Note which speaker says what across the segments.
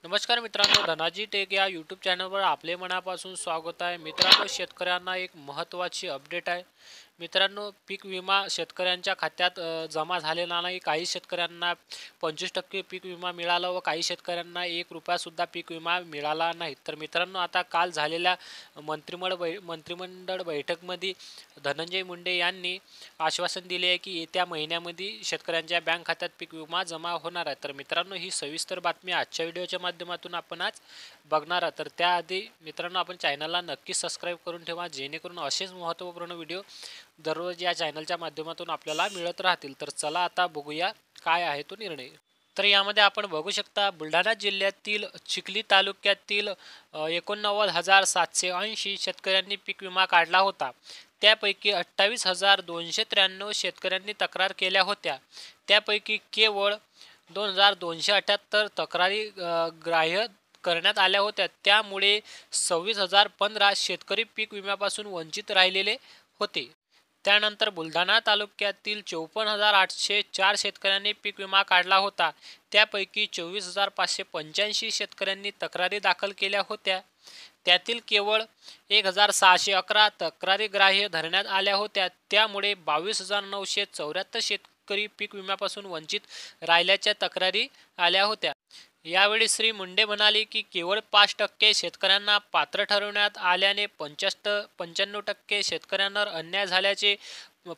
Speaker 1: नमस्कार मित्रांनो, धनाजी टेक या यूट्यूब चॅनलवर आपले मनापासून स्वागत आहे. मित्रांनो, शेतकऱ्यांना एक महत्त्वाची अपडेट आहे. मित्रांनो, पीक विमा शेतकऱ्यांच्या खात्यात जमा झालेला नाही. काही शेतकऱ्यांना 25% पीक विमा मिळाला व काही शेतकऱ्यांना ₹1 पीक विमा मिळाला नाही. तर मित्रांनो, आता काल झालेल्या मंत्रिमंडळ बैठकीमध्ये धनंजय मुंडे यांनी आश्वासन दिले आहे की येत्या महिन्यामध्ये शेतकऱ्यांच्या बँक खात्यात पीक विमा जमा होणार आहे. तर मित्रांनो, ही सविस्तर बातमी आजच्या व्हिडिओच्या माध्यमातून आपण आज बघणार आहात. तर त्याआधी मित्रांनो, आपण चॅनलला नक्की सबस्क्राईब करून ठेवा, जेणेकरून असेच महत्त्वपूर्ण व्हिडिओ दररोज या चॅनलच्या माध्यमातून आपल्याला मिळत राहतील. तर चला आता बघूया काय आहे तो निर्णय. तर यामध्ये आपण बघू शकता, बुलढाणा जिल्ह्यातील चिखली तालुक्यातील 89,780 शेतकऱ्यांनी पीक विमा काढला होता. त्यापैकी 28,293 शेतकऱ्यांनी तक्रार केल्या होत्या. त्यापैकी केवळ 2,278 तक्रारी ग्राह्य करण्यात आल्या होत्या. त्यामुळे 26,015 शेतकरी पीक विम्यापासून वंचित राहिलेले होते. त्यानंतर बुलढाणा तालुक्यातील 54,804 शेतकऱ्यांनी पीक विमा काढला होता. त्यापैकी 24,585 शेतकऱ्यांनी तक्रारी दाखल केल्या होत्या. त्यातील केवळ 1,611 तक्रारी ग्राह्य धरण्यात आल्या होत्या. त्यामुळे 22,974 शेतकरी पीक विम्यापासून वंचित राहिल्याच्या तक्रारी आल्या होत्या. यावेळी श्री मुंडे म्हणाले की केवळ 5% शेतकऱ्यांना पात्र ठरवण्यात आल्याने 95% शेतकऱ्यांवर अन्याय झाल्याचे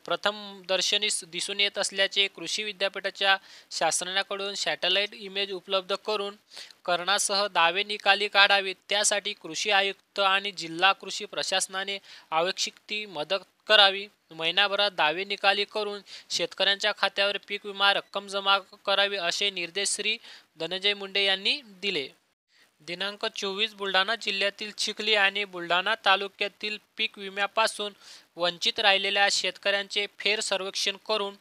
Speaker 1: प्रथमदर्शनी दिसून येत असल्याचे कृषी विद्यापीठाच्या शासनाकडून सॅटेलाइट इमेज उपलब्ध करून करणासह दावे निकाली काढावेत. त्यासाठी कृषी आयुक्त आणि जिल्हा कृषी प्रशासनाने आवश्यक ती मदत करावी. महिनाभरात दावे निकाली करून शेतकऱ्यांच्या खात्यावर पीक विमा रक्कम जमा करावी, असे निर्देश श्री धनंजय मुंडे यांनी दिले. दिनांक 24 बुलढाणा जिल्ह्यातील चिखली आणि बुलढाणा तालुक्यातील पीक विम्यापासून वंचित राहिलेल्या शेतकऱ्यांचे फेर सर्वेक्षण करून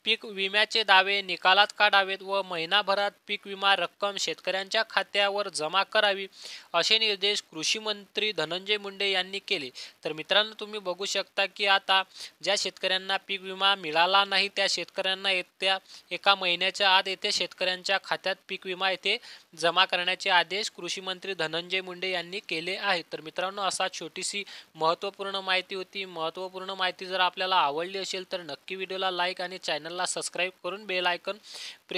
Speaker 1: पीक विम्याचे दावे निकालात काढावेत व महिनाभरात पीक विमा रक्कम शेतकऱ्यांच्या खात्यावर जमा करावी, असे निर्देश कृषी मंत्री धनंजय मुंडे यांनी केले. तर मित्रांनो, तुम्ही बघू शकता की आता ज्या शेतकऱ्यांना पीक विमा मिळाला नाही त्या शेतकऱ्यांना येत्या 1 महिन्याच्या आत येथे शेतकऱ्यांच्या खात्यात पीक विमा येथे जमा करण्याचे आदेश कृषी मंत्री धनंजय मुंडे यांनी केले आहेत. तर मित्रांनो, असा छोटीशी महत्त्वपूर्ण माहिती होती. महत्त्वपूर्ण माहिती जर आपल्याला आवडली असेल तर नक्की व्हिडिओला लाईक आणि चॅनलला सबस्क्राईब करून बेल आयकॉन